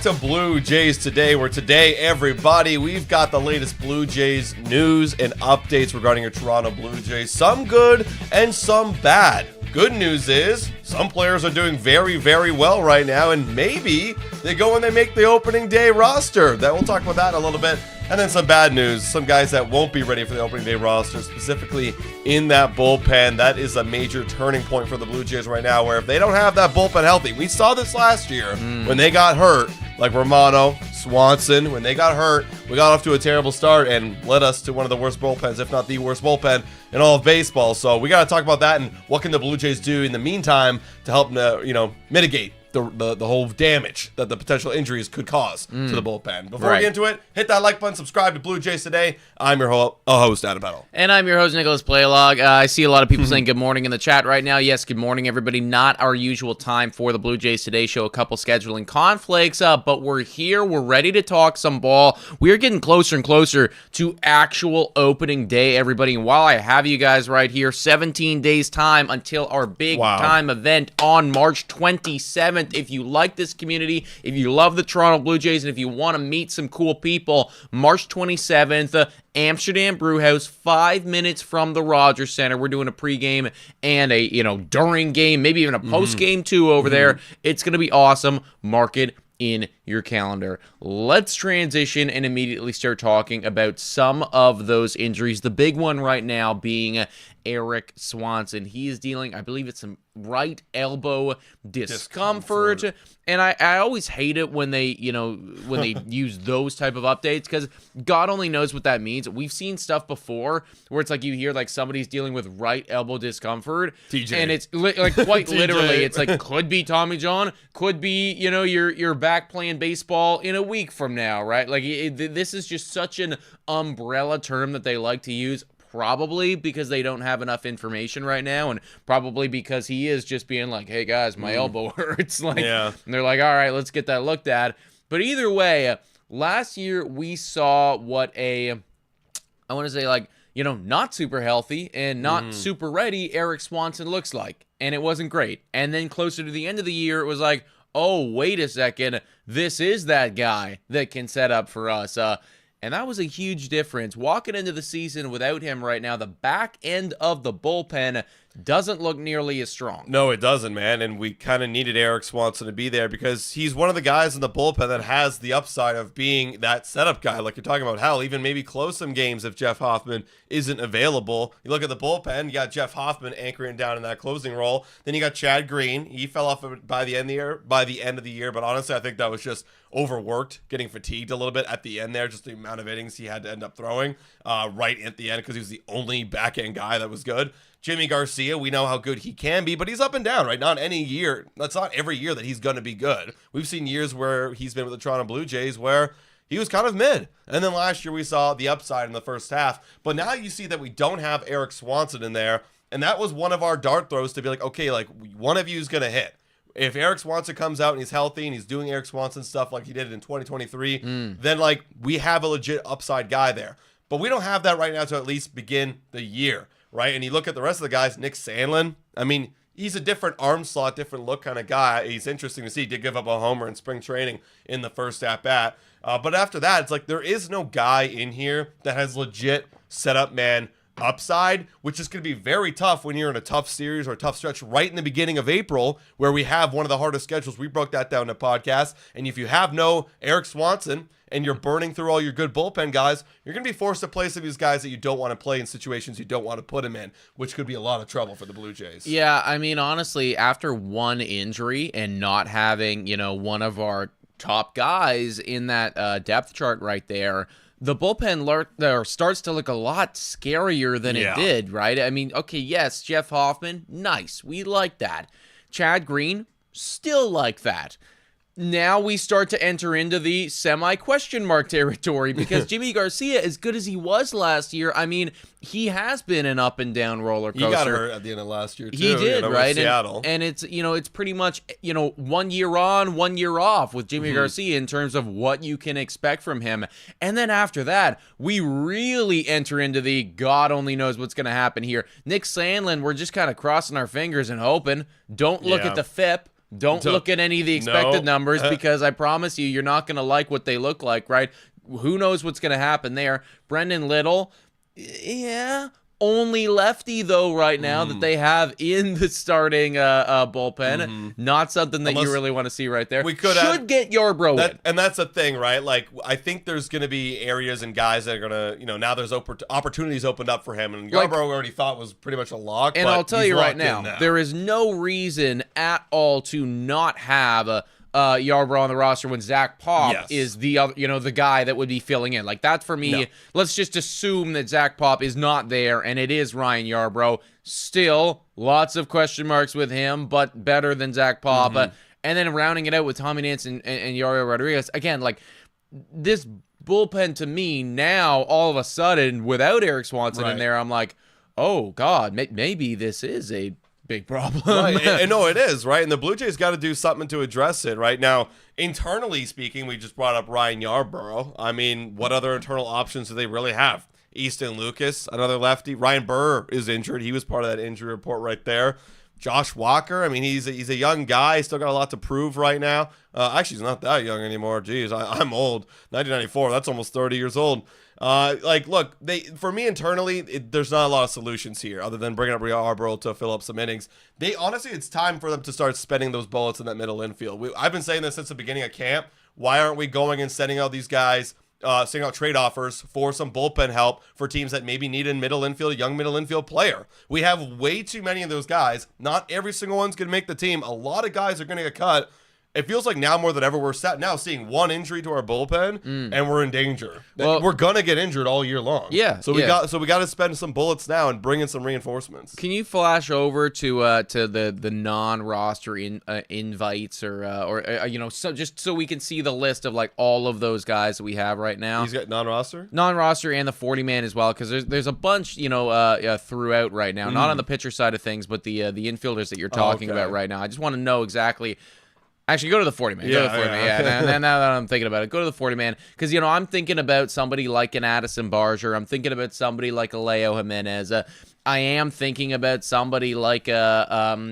to Blue Jays Today, where today, everybody, we've got the latest Blue Jays news and updates regarding your Toronto Blue Jays. Some good and some bad. Good news is some players are doing very, very well right now, and maybe they go and they make the opening day roster. We'll talk about that in a little bit. And then some bad news, some guys that won't be ready for the opening day roster, specifically in that bullpen. That is a major turning point for the Blue Jays right now, where if they don't have that bullpen healthy, we saw this last year when they got hurt, like Romano, Swanson, when they got hurt, we got off to a terrible start and led us to one of the worst bullpens, if not the worst bullpen in all of baseball. So we got to talk about that and what can the Blue Jays do in the meantime to help, mitigate the whole damage that the potential injuries could cause to the bullpen. Before we get into it, hit that like button, subscribe to Blue Jays Today. I'm your host, Adam Peddle. And I'm your host, Nicholas Playlog. I see a lot of people saying good morning in the chat right now. Yes, good morning, everybody. Not our usual time for the Blue Jays Today show. A couple scheduling conflicts, but we're here. We're ready to talk some ball. We're getting closer and closer to actual opening day, everybody. And while I have you guys right here, 17 days time until our big time event on March 27th. If you like this community, if you love the Toronto Blue Jays, and if you want to meet some cool people, March 27th, Amsterdam Brew House, 5 minutes from the Rogers Center. We're doing a pregame and a, during game, maybe even a post-game too over there. It's going to be awesome. Mark it in your calendar. Let's transition and immediately start talking about some of those injuries. The big one right now being Erik Swanson. He is dealing, I believe it's some right elbow discomfort. And I always hate it when they, when they use those type of updates, because God only knows what that means. We've seen stuff before where it's like you hear like somebody's dealing with right elbow discomfort. TJ. And it's like quite literally, it's like could be Tommy John, could be, you're back playing baseball in a week from now, right? Like this is just such an umbrella term that they like to use. Probably because they don't have enough information right now, and probably because he is just being like, hey guys, my elbow hurts. And they're like, all right, let's get that looked at. But either way, last year we saw what not super healthy and not super ready Erik Swanson looks like. And it wasn't great. And then closer to the end of the year, it was like, oh, wait a second, this is that guy that can set up for us. And that was a huge difference. Walking into the season without him right now, the back end of the bullpen doesn't look nearly as strong. No, it doesn't, man. And we kind of needed Erik Swanson to be there because he's one of the guys in the bullpen that has the upside of being that setup guy. Like you're talking about, hell, even maybe close some games if Jeff Hoffman isn't available. You look at the bullpen, you got Jeff Hoffman anchoring down in that closing role. Then you got Chad Green. He fell off by the end of the year. But honestly, I think that was just overworked, getting fatigued a little bit at the end there, just the amount of innings he had to end up throwing right at the end because he was the only back-end guy that was good. Jimmy Garcia, we know how good he can be, but he's up and down, right? Not any year. That's not every year that he's going to be good. We've seen years where he's been with the Toronto Blue Jays where he was kind of mid. And then last year we saw the upside in the first half. But now you see that we don't have Erik Swanson in there, and that was one of our dart throws to be like, okay, like one of you is going to hit. If Erik Swanson comes out and he's healthy and he's doing Erik Swanson stuff like he did in 2023, then like we have a legit upside guy there. But we don't have that right now to at least begin the year, right? And you look at the rest of the guys, Nick Sandlin, I mean, he's a different arm slot, different look kind of guy. He's interesting to see. He did give up a homer in spring training in the first at-bat. But after that, it's like there is no guy in here that has legit setup man upside, which is going to be very tough when you're in a tough series or a tough stretch right in the beginning of April, where we have one of the hardest schedules. We broke that down in a podcast. And if you have no Erik Swanson and you're burning through all your good bullpen guys, you're going to be forced to play some of these guys that you don't want to play in situations you don't want to put him in, which could be a lot of trouble for the Blue Jays. Yeah, I mean, honestly, after one injury and not having, one of our top guys in that depth chart right there, the bullpen starts to look a lot scarier than it did, right? I mean, okay, yes, Jeff Hoffman, nice. We like that. Chad Green, still like that. Now we start to enter into the semi-question mark territory because Jimmy Garcia, as good as he was last year, I mean, he has been an up and down roller coaster. He got hurt at the end of last year, too. He did, right? Seattle. And it's, it's pretty much, 1 year on, 1 year off with Jimmy Garcia in terms of what you can expect from him. And then after that, we really enter into the God only knows what's going to happen here. Nick Sandlin, we're just kind of crossing our fingers and hoping. Don't look at the FIP. Don't look at any of the expected numbers because I promise you, you're not going to like what they look like, right? Who knows what's going to happen there? Brendan Little, yeah. Only lefty, though, right now that they have in the starting bullpen. Not something that you really want to see right there. We should get Yarbrough in. And that's the thing, right? Like, I think there's going to be areas and guys that are going to, now there's opportunities opened up for him. And Yarbrough already thought was pretty much a lock. And I'll tell you right now, there is no reason at all to not have Yarbrough on the roster when Zach Pop is the other, the guy that would be filling in. Like, that for me, let's just assume that Zach Pop is not there and it is Ryan Yarbrough. Still, lots of question marks with him, but better than Zach Pop. And then rounding it out with Tommy Nance and Yariel Rodriguez. Again, like, this bullpen to me now, all of a sudden, without Eric Swanson in there, I'm like, oh, God, maybe this is a big problem. Right. No, it is, right? And the Blue Jays got to do something to address it right now. Internally speaking, we just brought up Ryan Yarbrough. I mean, what other internal options do they really have? Easton Lucas, another lefty. Ryan Burr is injured. He was part of that injury report right there. Josh Walker, I mean, he's a young guy. He's still got a lot to prove right now. Actually, he's not that young anymore. Jeez, I'm old. 1994, that's almost 30 years old. Look, for me internally, there's not a lot of solutions here other than bringing up Yarbrough to fill up some innings. Honestly, it's time for them to start spending those bullets in that middle infield. I've been saying this since the beginning of camp. Why aren't we going and sending out these guys, sending out trade offers for some bullpen help for teams that maybe need a young middle infield player? We have way too many of those guys. Not every single one's going to make the team. A lot of guys are going to get cut. It feels like now more than ever we're seeing one injury to our bullpen and we're in danger. Well, we're gonna get injured all year long. Yeah. So we got to spend some bullets now and bring in some reinforcements. Can you flash over to the non-roster invites or just so we can see the list of like all of those guys that we have right now? He's got non-roster and the 40-man as well, because there's a bunch throughout right now. Not on the pitcher side of things, but the infielders that you're talking about right now. I just want to know exactly. Actually, go to the 40-man. And now that I'm thinking about it, go to the 40-man. Because, I'm thinking about somebody like an Addison Barger. I'm thinking about somebody like a Leo Jimenez. I am thinking about somebody like somebody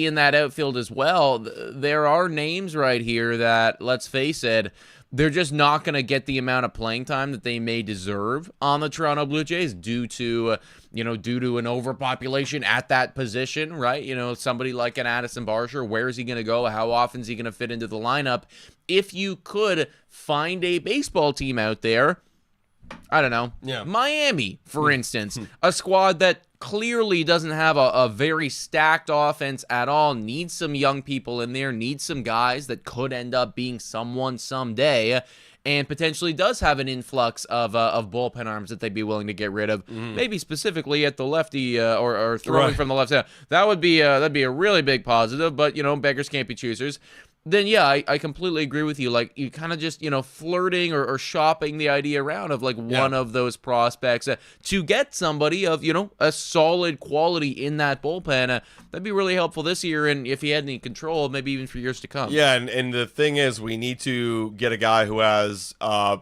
in that outfield as well. There are names right here that, let's face it, they're just not going to get the amount of playing time that they may deserve on the Toronto Blue Jays due to an overpopulation at that position, right? Somebody like an Addison Barger, where is he going to go? How often is he going to fit into the lineup? If you could find a baseball team out there, I don't know, Miami, for instance, a squad that clearly doesn't have a very stacked offense at all, needs some young people in there, needs some guys that could end up being someone someday, and potentially does have an influx of bullpen arms that they'd be willing to get rid of, maybe specifically at the lefty or throwing from the left side. That'd be a really big positive, but, beggars can't be choosers. Then, I completely agree with you. Like, you kind of just, flirting or shopping the idea around of, like, one of those prospects to get somebody of, a solid quality in that bullpen. That'd be really helpful this year, and if he had any control, maybe even for years to come. Yeah, and the thing is, we need to get a guy who has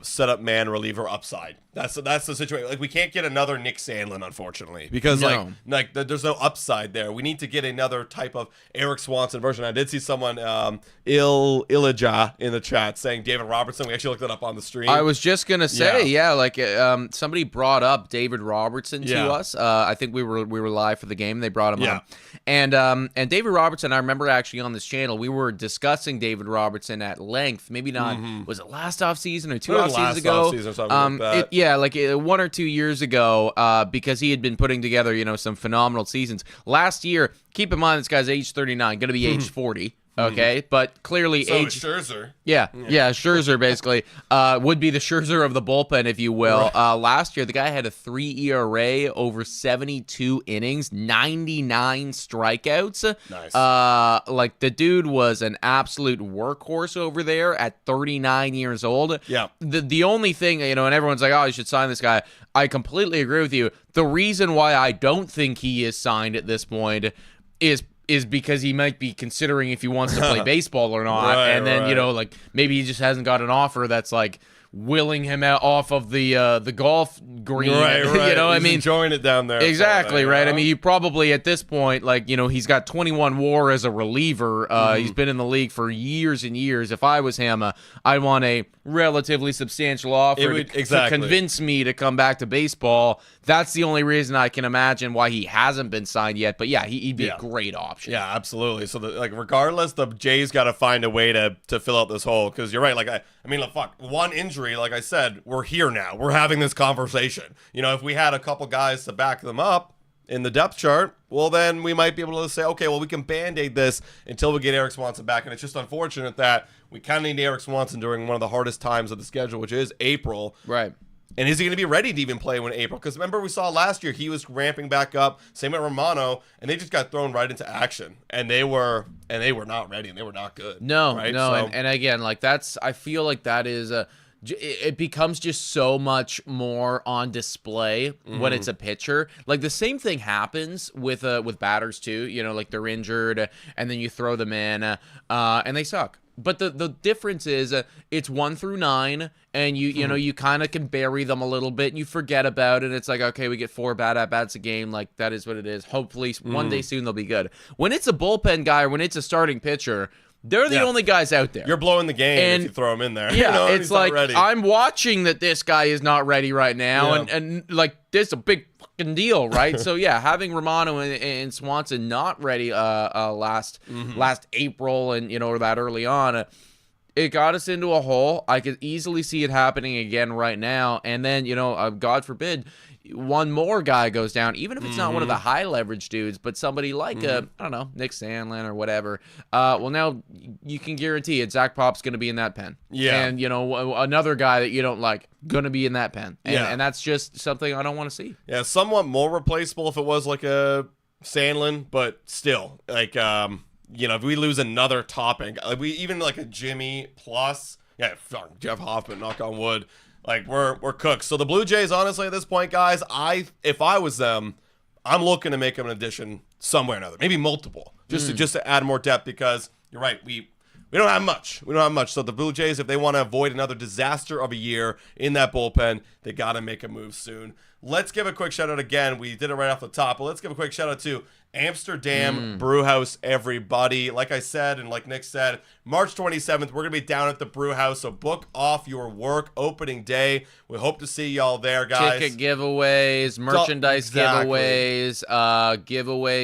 setup man reliever upside. That's the situation. Like, we can't get another Nick Sandlin, unfortunately, because there's no upside there. We need to get another type of Eric Swanson version. I did see someone Ilija in the chat saying David Robertson. We actually looked it up on the stream. I was just gonna say, somebody brought up David Robertson to us. I think we were live for the game. They brought him up, and David Robertson. I remember actually on this channel we were discussing David Robertson at length. Maybe not. Was it last off season or two off seasons ago? Or something like that. 1 or 2 years ago, because he had been putting together, some phenomenal seasons. Last year, keep in mind this guy's age 39, going to be age 40. Okay, but clearly Scherzer. Scherzer basically would be the Scherzer of the bullpen, if you will. Right. Last year, the guy had a 3 ERA over 72 innings, 99 strikeouts. Nice. The dude was an absolute workhorse over there at 39 years old. Yeah. The only thing, and everyone's like, oh, you should sign this guy. I completely agree with you. The reason why I don't think he is signed at this point is because he might be considering if he wants to play baseball or not. Maybe he just hasn't got an offer that's like willing him out off of the golf green. Right. You know, He's I mean, enjoying it down there. exactly, So, right? I mean, he probably at this point, like, you know, he's got 21 WAR as a reliever. He's been in the league for years and years. If I was him, I'd want a relatively substantial offer to convince me to come back to baseball. That's the only reason I can imagine why he hasn't been signed yet. But yeah, he'd be a great option. Yeah, absolutely. So, regardless, the Jays got to find a way to fill out this hole, because you're right. Like, I mean, look, fuck, one injury, like I said, we're here now. We're having this conversation. You know, if we had a couple guys to back them up in the depth chart, well, then we might be able to say, okay, well, we can Band-Aid this until we get Eric Swanson back. And it's just unfortunate that we kind of need Eric Swanson during one of the hardest times of the schedule, which is April. Right. And is he going to be ready to even play when April? Because remember, we saw last year he was ramping back up. Same with Romano, and they just got thrown right into action, and they were not ready, and they were not good. No, right? no, So, and again, like I feel like that is it becomes just so much more on display when it's a pitcher. Like the same thing happens with batters too. You know, like they're injured, and then you throw them in, and they suck. But the difference is it's 1 through 9, and you know, you kind of can bury them a little bit, and you forget about it. It's like, okay, we get 4 bad at-bats a game. Like, that is what it is. Hopefully, one day soon they'll be good. When it's a bullpen guy or when it's a starting pitcher, they're the only guys out there. you're blowing the game if you throw him in there. Yeah, you know, it's like, I'm watching that this guy is not ready right now, and like, this is a big fucking deal, right? So yeah, having Romano and Swanson not ready last April, and you know, or that early on, it got us into a hole. I could easily see it happening again right now, and then, you know, God forbid, one more guy goes down, even if it's not one of the high leverage dudes, but somebody like I don't know, Nick Sandlin or whatever. Well, now you can guarantee it. Zach Pop's going to be in that pen. Yeah. And you know, another guy that you don't like going to be in that pen. And that's just something I don't want to see. Yeah, somewhat more replaceable if it was like a Sandlin, but still, like, you know, if we lose another topping, like even like a Jimmy plus, Jeff Hoffman, knock on wood. Like, we're cooked. So the Blue Jays, honestly, at this point, guys, if I was them, I'm looking to make them an addition somewhere or another, maybe multiple, just to add more depth, because you're right, we don't have much. We don't have much. So the Blue Jays, if they want to avoid another disaster of a year in that bullpen, they got to make a move soon. Let's give a quick shout out again. We did it right off the top, but let's give a quick shout out to Amsterdam Brew House, everybody. Like I said, and like Nick said, March 27th, we're going to be down at the Brew House, so book off your work opening day. We hope to see y'all there, guys. Ticket giveaways, merchandise giveaways,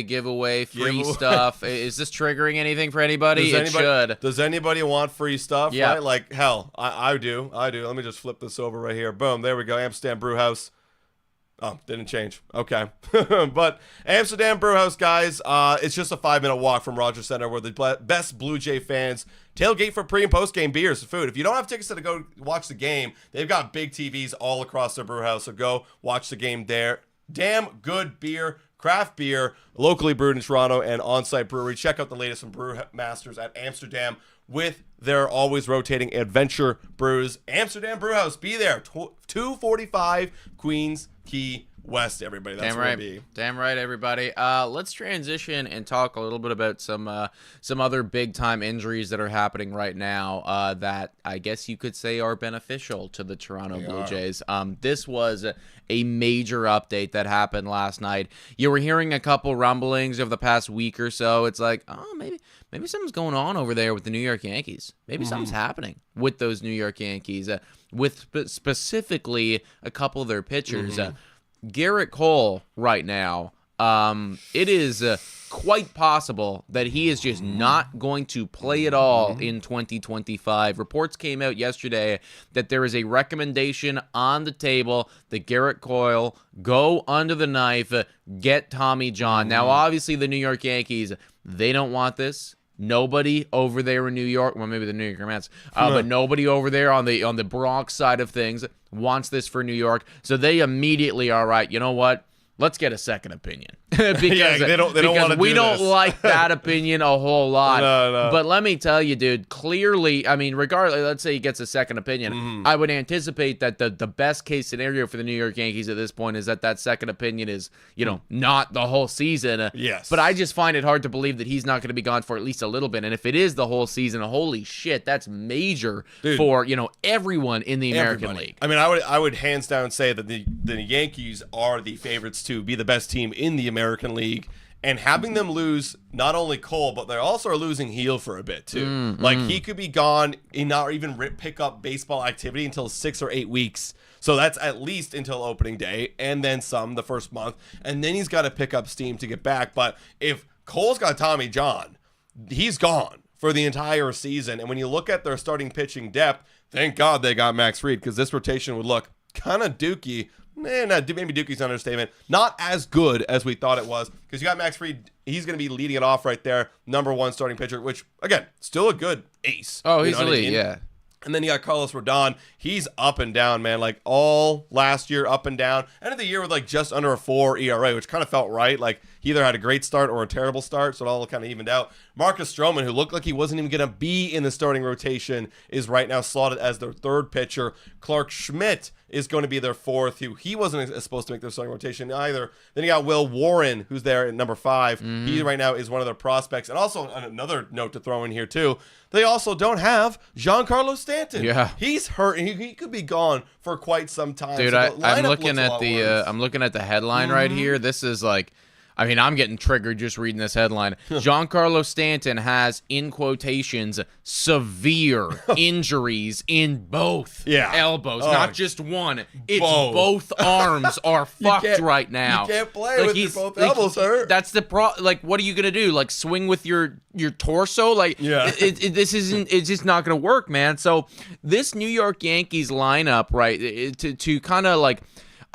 giveaway, free stuff. Is this triggering anything for anybody? It should. Does anybody want free stuff? Yeah. Right? Like, hell, I do. Let me just flip this over right here. Boom, there we go, Amsterdam Brew House. Oh, didn't change. Okay. But Amsterdam Brew House, guys, it's just a 5-minute walk from Rogers Center, where the best Blue Jay fans tailgate for pre- and post-game beers and food. If you don't have tickets to go watch the game, they've got big TVs all across their brew house, so go watch the game there. Damn good beer, craft beer, locally brewed in Toronto, and on-site brewery. Check out the latest from Brewmasters at Amsterdam with their always rotating adventure brews. Amsterdam Brew House, be there. 245 Queens Key West, everybody. That's where it be. Damn right, everybody. Let's transition and talk a little bit about some other big time injuries that are happening right now that I guess you could say are beneficial to the Toronto Blue Jays. This was a major update that happened last night. You were hearing a couple rumblings over the past week or so. It's like, oh, maybe something's going on over there with the New York Yankees. Maybe something's happening with those New York Yankees, with specifically a couple of their pitchers. Garrett Cole right now, it is quite possible that he is just not going to play at all in 2025. Reports came out yesterday that there is a recommendation on the table that Garrett Cole go under the knife, get Tommy John. Now, obviously, the New York Yankees, they don't want this. Nobody over there in New York, well, maybe the New York Mets, but nobody over there on the Bronx side of things wants this for New York. So they immediately are right. You know what? Let's get a second opinion. because they don't want to we do don't this. like that opinion a whole lot. No. But let me tell you, dude, clearly, I mean, regardless, let's say he gets a second opinion, I would anticipate that the best case scenario for the New York Yankees at this point is that second opinion is, not the whole season. Yes. But I just find it hard to believe that he's not going to be gone for at least a little bit. And if it is the whole season, holy shit, that's major for, everyone in the American League. I mean, I would hands down say that the Yankees are the favorites to be the best team in the American League, and having them lose not only Cole, but they also are losing Heel for a bit too. Like he could be gone and not even pick up baseball activity until 6 or 8 weeks. So that's at least until opening day, and then some the first month, and then he's got to pick up steam to get back. But if Cole's got Tommy John, he's gone for the entire season. And when you look at their starting pitching depth, thank God they got Max Fried, because this rotation would look kind of dookie. Maybe Dookie's an understatement. Not as good as we thought it was, because you got Max Fried. He's going to be leading it off right there, number one starting pitcher, which, again, still a good ace. Oh, he's elite, yeah. And then you got Carlos Rodon. He's up and down, man. Like all last year, up and down. End of the year with like just under a 4 ERA, which kind of felt right. Like he either had a great start or a terrible start, so it all kind of evened out. Marcus Stroman, who looked like he wasn't even going to be in the starting rotation, is right now slotted as their third pitcher. Clark Schmidt is going to be their fourth, who he wasn't supposed to make their starting rotation either. Then you got Will Warren, who's there at number 5. He right now is one of their prospects. And also another note to throw in here too, they also don't have Giancarlo Stanton. Yeah, he's hurt, and he could be gone for quite some time. Dude, so I'm looking at the headline right here. This is like, I mean, I'm getting triggered just reading this headline. Giancarlo Stanton has, in quotations, severe injuries in both elbows. Not just one. It's both arms are fucked right now. You can't play with both elbows hurt. That's the Like, what are you going to do? Like, swing with your torso? Like, this isn't, it's just not going to work, man. So, this New York Yankees lineup, right, to kind of like,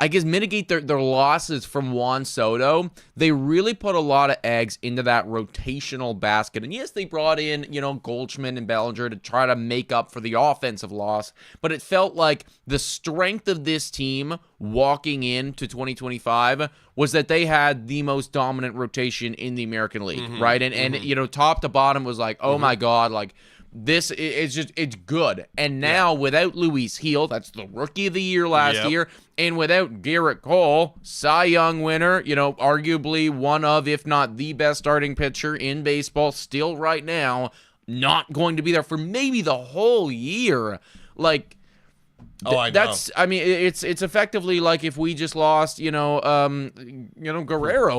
I guess, mitigate their losses from Juan Soto, they really put a lot of eggs into that rotational basket. And yes, they brought in, Goldschmidt and Bellinger to try to make up for the offensive loss, but it felt like the strength of this team walking into 2025 was that they had the most dominant rotation in the American League, right? And top to bottom was like, oh my God, like, this is just, it's good. And now without Luis Heel, that's the rookie of the year last year, and without Garrett Cole, Cy Young winner, arguably one of, if not the best starting pitcher in baseball still right now, not going to be there for maybe the whole year. Like, I know. I mean, it's effectively like if we just lost, Guerrero,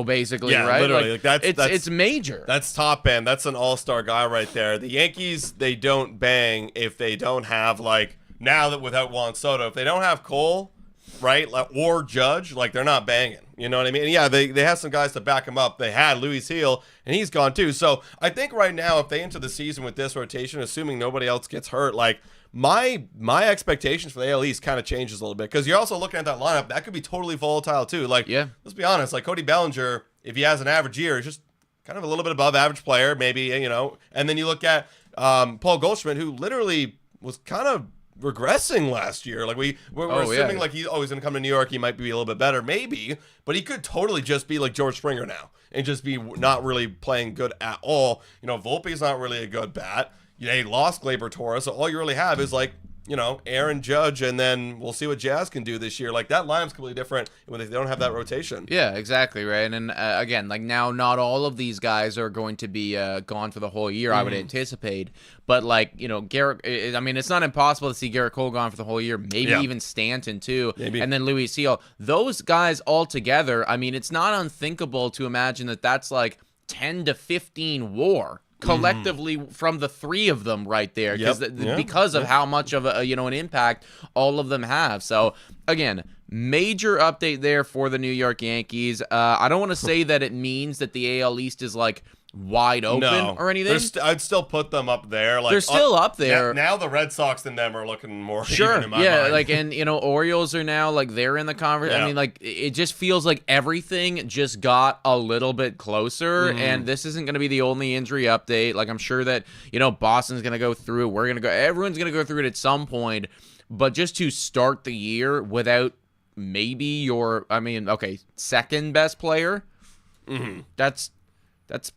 basically, right? Literally. Like it's major. That's top end. That's an all-star guy right there. The Yankees, they don't bang if they don't have, like, now that without Juan Soto, if they don't have Cole, right, like, or Judge, like, they're not banging. You know what I mean? And yeah, they have some guys to back them up. They had Luis Heel, and he's gone too. So I think right now, if they enter the season with this rotation, assuming nobody else gets hurt, like, my expectations for the AL East kind of changes a little bit, because you're also looking at that lineup that could be totally volatile too. Like, let's be honest, like Cody Bellinger, if he has an average year, he's just kind of a little bit above average player, maybe, and then you look at Paul Goldschmidt, who literally was kind of regressing last year. Like we're assuming like he's always going to come to New York, he might be a little bit better, maybe, but he could totally just be like George Springer now and just be not really playing good at all. Volpe's not really a good bat. They lost Gleyber Torres, so all you really have is like, Aaron Judge, and then we'll see what Jazz can do this year. Like, that lineup's completely different when they don't have that rotation. Yeah, exactly, right? And again, like, now not all of these guys are going to be gone for the whole year, I would anticipate. But, like, Garrett, I mean, it's not impossible to see Garrett Cole gone for the whole year, maybe even Stanton, too, and then Luis Seal. Those guys all together, I mean, it's not unthinkable to imagine that that's, like, 10 to 15 WAR. Collectively from the three of them right there, because of how much of an impact all of them have. So again, major update there for the New York Yankees. I don't want to say that it means that the AL East is like wide open or anything. I'd still put them up there. Like, they're still up there. Now the Red Sox and them are looking more even in my mind. Like, and Orioles are now like they're in the conference. I mean, like, it just feels like everything just got a little bit closer, and this isn't going to be the only injury update. Like, I'm sure that Boston's going to go through it. We're going to go. Everyone's going to go through it at some point. But just to start the year without maybe your, second best player. That's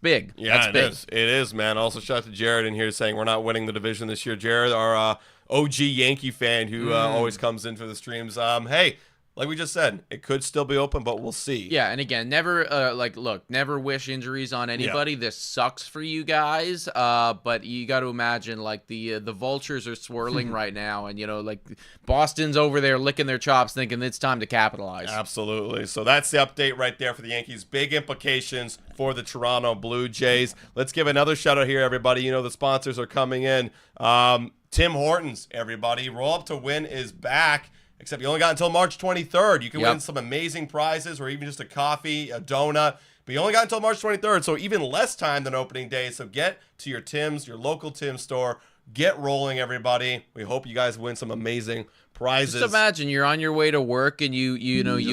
big. Yeah, That's big. It is, man. Also, shout out to Jared in here saying we're not winning the division this year. Jared, our OG Yankee fan who always comes in for the streams. Hey, like we just said, it could still be open, but we'll see. Yeah, and again, never look, never wish injuries on anybody. This sucks for you guys, but you got to imagine like the vultures are swirling right now, and like Boston's over there licking their chops, thinking it's time to capitalize. Absolutely. So that's the update right there for the Yankees. Big implications for the Toronto Blue Jays. Let's give another shout out here, everybody. The sponsors are coming in. Tim Hortons, everybody. Roll Up to Win is back. Except you only got until March 23rd. You can win some amazing prizes or even just a coffee, a donut. But you only got until March 23rd, so even less time than opening day. So get to your Tim's, your local Tim's store. Get rolling, everybody. We hope you guys win some amazing prizes. Just imagine you're on your way to work and you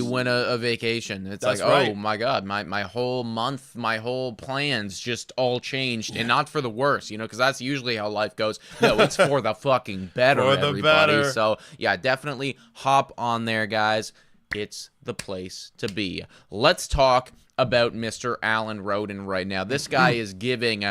win a vacation. It's like, right. Oh my God, my whole month, my whole plans just all changed, and not for the worse, because that's usually how life goes. No, it's for the fucking better, For the everybody. better. So yeah, definitely hop on there, guys. It's the place to be. Let's talk about Mr. Alan Roden right now. This guy is giving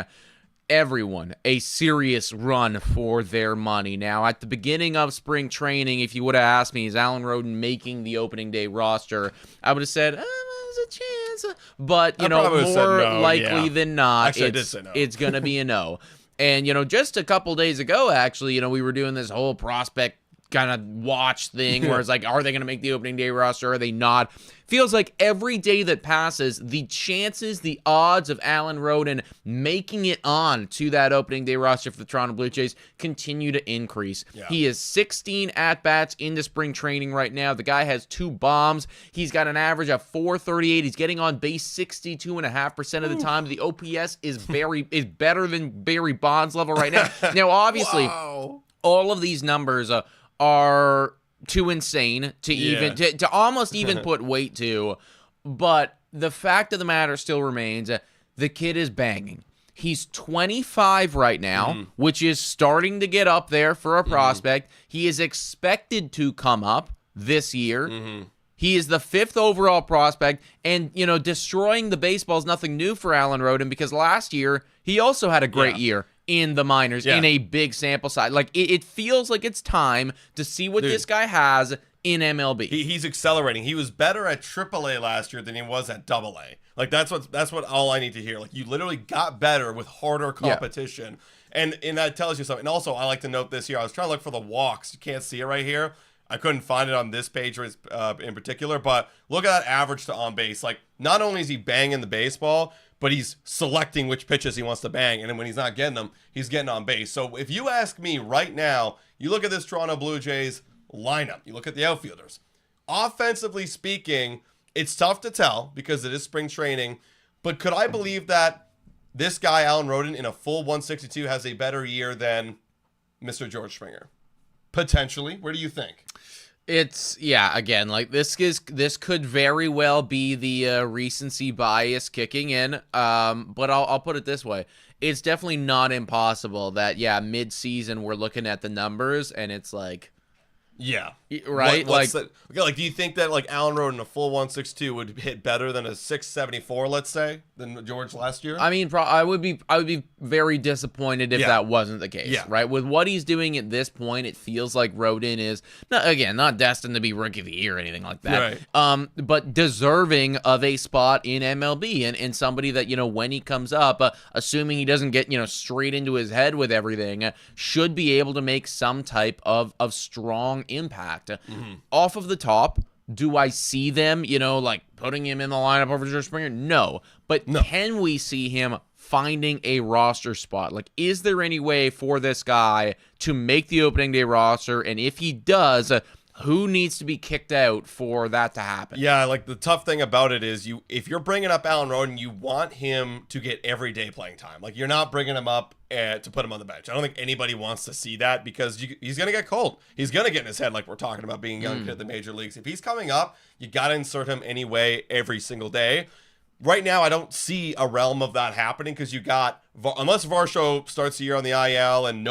everyone a serious run for their money. Now, at the beginning of spring training, if you would have asked me, is Alan Roden making the opening day roster, I would have said, there's a chance. But, more likely than not, Actually, I did say no. It's going to be a no. And, just a couple days ago, actually, we were doing this whole prospect kind of watch thing where it's like, are they going to make the opening day roster? Are they not? Feels like every day that passes, the chances, the odds of Alan Roden making it on to that opening day roster for the Toronto Blue Jays continue to increase. Yeah. He is 16 at-bats into spring training right now. The guy has 2 bombs. He's got an average of .438. He's getting on base 62.5% of the time. The OPS is better than Barry Bonds level right now. Now, obviously, all of these numbers are too insane to even to almost even put weight to, but the fact of the matter still remains, the kid is banging. He's 25 right now, which is starting to get up there for a prospect. He is expected to come up this year. He is the 5th overall prospect, and destroying the baseball is nothing new for Alan Roden, because last year he also had a great year in the minors in a big sample size. Like it feels like it's time to see what this guy has in MLB. He's accelerating. He was better at AAA last year than he was at AA. Like that's what all I need to hear. Like you literally got better with harder competition. And that tells you something. And also I like to note this here. I was trying to look for the walks. You can't see it right here. I couldn't find it on this page in particular, but look at that average to on base. Like not only is he banging the baseball, but he's selecting which pitches he wants to bang, and then when he's not getting them, he's getting on base. So if you ask me right now, you look at this Toronto Blue Jays lineup, you look at the outfielders. Offensively speaking, it's tough to tell because it is spring training, but could I believe that this guy, Alan Roden, in a full 162 has a better year than Mr. George Springer? Potentially. Where do you think? It's, again, like this could very well be the recency bias kicking in, but I'll put it this way. It's definitely not impossible that, mid-season we're looking at the numbers and it's like, right? Do you think that like Alan Roden in a full 162 would hit better than a 674, let's say, than George last year? I mean, I would be very disappointed if that wasn't the case, right? With what he's doing at this point, it feels like Roden is not destined to be Rookie of the Year or anything like that. Right. But deserving of a spot in MLB and somebody that, when he comes up, assuming he doesn't get, straight into his head with everything, should be able to make some type of strong impact. Off of the top, do I see them, like putting him in the lineup over George Springer? No. But can we see him finding a roster spot? Like, is there any way for this guy to make the opening day roster? And if he does, who needs to be kicked out for that to happen? Yeah, like the tough thing about it is if you're bringing up Alan Roden, you want him to get everyday playing time. Like you're not bringing him up to put him on the bench. I don't think anybody wants to see that because he's going to get cold. He's going to get in his head like we're talking about being a young kid at the major leagues. If he's coming up, you got to insert him anyway every single day. Right now, I don't see a realm of that happening because you got, unless Varsho starts the year on the IL and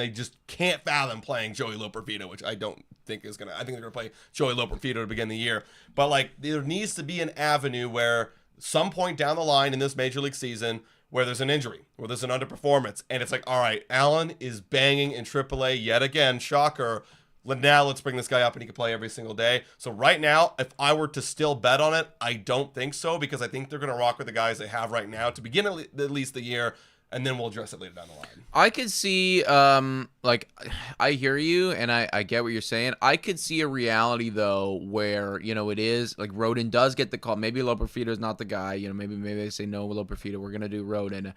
they just can't fathom playing Joey Loperfido, which I don't think is going to, I think they're going to play Joey Loperfido to begin the year. But like, there needs to be an avenue where some point down the line in this major league season where there's an injury, where there's an underperformance, and it's like, all right, Allen is banging in AAA yet again, shocker. Now let's bring this guy up and he can play every single day. So right now, if I were to still bet on it, I don't think so, because I think they're going to rock with the guys they have right now to begin at least the year, and then we'll address it later down the line. I could see, like, I hear you, and I get what you're saying. I could see a reality, though, where, you know, it is, like, Roden does get the call. Maybe Loperfido is not the guy. You know, maybe they say, no, Loperfido, we're going to do Roden.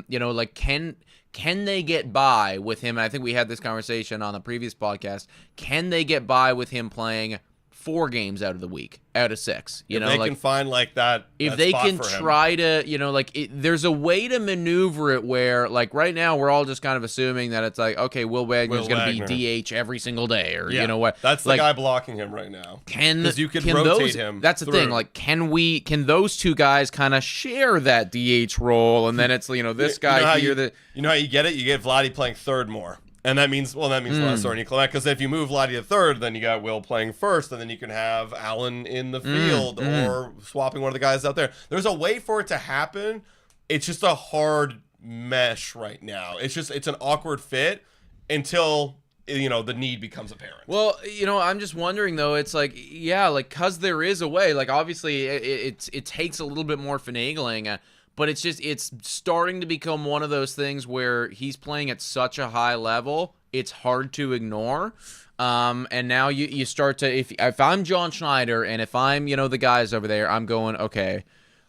You know, like, can they get by with him? And I think we had this conversation on the previous podcast. Can they get by with him playing 4 games out of 6? You know, they like, can find like that. If they can try to, you know, like there's a way to maneuver it where, like, right now we're all just kind of assuming that it's like, okay, Will Wagner's going to be DH every single day, or you know what? That's like, the guy blocking him right now. Because you could rotate him. That's the thing. Like, can those two guys kind of share that DH role, and then it's, you know, this guy here. You know how you get it? You get Vladdy playing third more. And that means less Ernie Clement, because if you move Vladdy to third, then you got Will playing first, and then you can have Allen in the field or swapping one of the guys out there. There's a way for it to happen. It's just a hard mesh right now. It's an awkward fit until, you know, the need becomes apparent. Well, you know, I'm just wondering, though, it's like, yeah, like, because there is a way. Like, obviously, it takes a little bit more finagling, but it's starting to become one of those things where he's playing at such a high level, it's hard to ignore. And now you start to, if I'm John Schneider and if I'm, you know, the guys over there, I'm going, okay,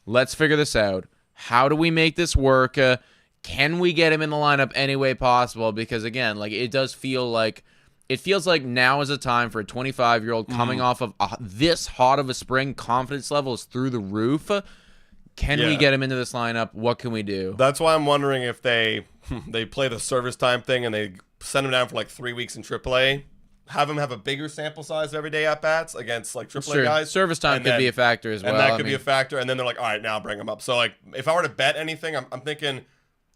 let's figure this out. How do we make this work? Can we get him in the lineup any way possible? Because, again, like, it feels like now is a time for a 25-year-old coming off of this hot of a spring. Confidence level is through the roof. Can we get him into this lineup? What can we do? That's why I'm wondering if they play the service time thing and they send him down for like 3 weeks in AAA, have him have a bigger sample size every day at bats against like AAA guys. Service time could be a factor as well. And that could be a factor. And then they're like, all right, now bring him up. So like, if I were to bet anything, I'm thinking,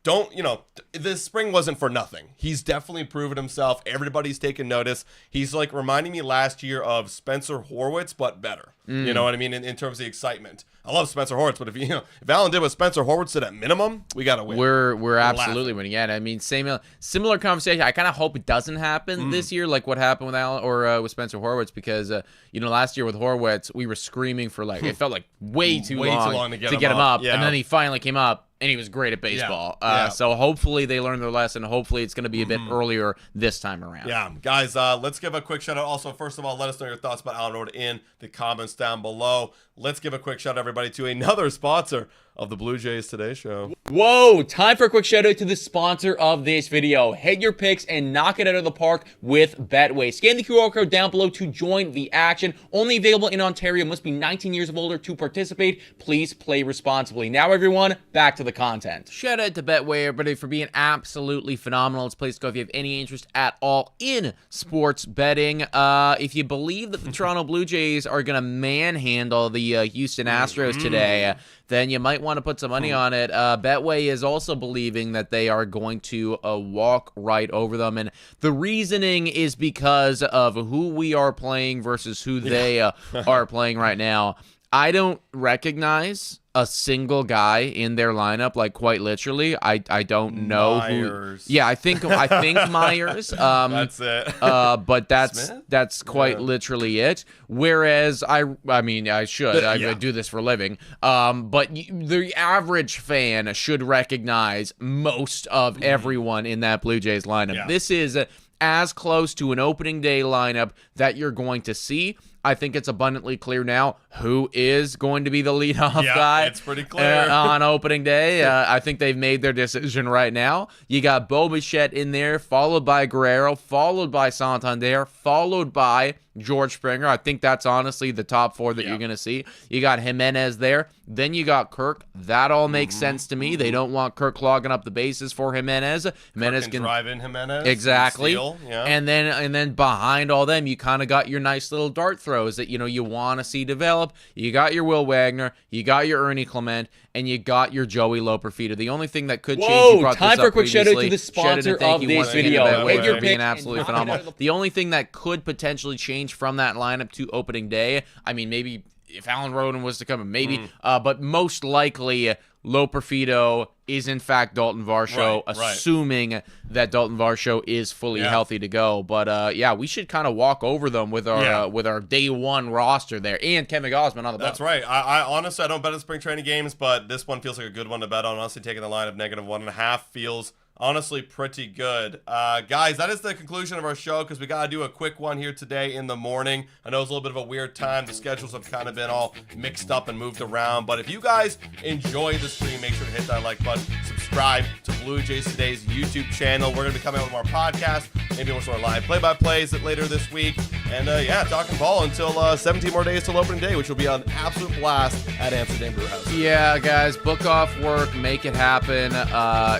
don't, you know, this spring wasn't for nothing. He's definitely proven himself. Everybody's taken notice. He's like reminding me last year of Spencer Horwitz, but better. You know what I mean? In terms of the excitement. I love Spencer Horwitz, but if Allen did what Spencer Horwitz did at minimum, we got to win. We're absolutely winning. Yeah, I mean, similar conversation. I kind of hope it doesn't happen this year, like what happened with Allen or with Spencer Horwitz, because you know, last year with Horwitz, we were screaming for like it felt like way too long to get him up, and then he finally came up. And he was great at baseball. So hopefully they learned their lesson. Hopefully it's going to be a bit earlier this time around. Yeah, guys, let's give a quick shout out. Also, first of all, let us know your thoughts about Alan Roden in the comments down below. Let's give a quick shout out, everybody, to another sponsor of the Blue Jays Today Show. Whoa, time for a quick shout out to the sponsor of this video. Head your picks and knock it out of the park with Betway. Scan the QR code down below to join the action. Only available in Ontario. Must be 19 years of older to participate. Please play responsibly. Now, everyone, back to the content. Shout out to Betway, everybody, for being absolutely phenomenal. It's a place to go if you have any interest at all in sports betting. If you believe that the Toronto Blue Jays are going to manhandle the Houston Astros today, then you might want to put some money on it. Betway is also believing that they are going to walk right over them. And the reasoning is because of who we are playing versus who they are playing right now. I don't recognize a single guy in their lineup, like quite literally. I don't know Myers. who. Yeah, I think Myers. That's it. But Smith? that's quite literally it. Whereas I mean I should I do this for a living. But the average fan should recognize most of everyone in that Blue Jays lineup. Yeah. This is as close to an opening day lineup that you're going to see. I think it's abundantly clear now who is going to be the leadoff guy. It's pretty clear. On opening day. I think they've made their decision right now. You got Bo Bichette in there, followed by Guerrero, followed by Santander, followed by George Springer. I think that's honestly the top 4 that you're going to see. You got Jimenez there. Then you got Kirk. That all makes sense to me. They don't want Kirk clogging up the bases for Jimenez. Jimenez can drive in Jimenez. Exactly. Steal, And then behind all them, you kind of got your nice little dart throws that you want to see develop. You got your Will Wagner, you got your Ernie Clement, and you got your Joey Loperfido. The only thing that could change, you brought time this for up a quick shout out previously. to the sponsor of this video. Head your being pick absolutely and phenomenal. The only thing that could potentially change from that lineup to opening day, I mean, maybe if Alan Roden was to come in, maybe. But most likely, Lo Perfido is in fact Dalton Varsho, assuming that Dalton Varsho is fully healthy to go. But we should kind of walk over them with our day one roster there, and Kevin Gausman on the That's right. I honestly, I don't bet on spring training games, but this one feels like a good one to bet on. Honestly, taking the line of -1.5 feels honestly pretty good. Guys, that is the conclusion of our show because we got to do a quick one here today in the morning. I know it's a little bit of a weird time. The schedules have kind of been all mixed up and moved around. But if you guys enjoy the stream, make sure to hit that like button. Subscribe to Blue Jays Today's YouTube channel. We're going to be coming out with more podcasts. Maybe more sort of live play-by-plays later this week. And talking ball until 17 more days till opening day, which will be an absolute blast at Amsterdam Brew House. Yeah, guys, book off work, make it happen.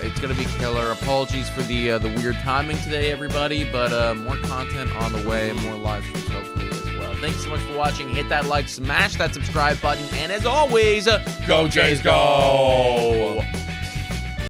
It's going to be killer. Apologies for the weird timing today, everybody, but more content on the way, more live streams hopefully as well. Thanks so much for watching. Hit that like, smash that subscribe button, and as always, go Jays, go!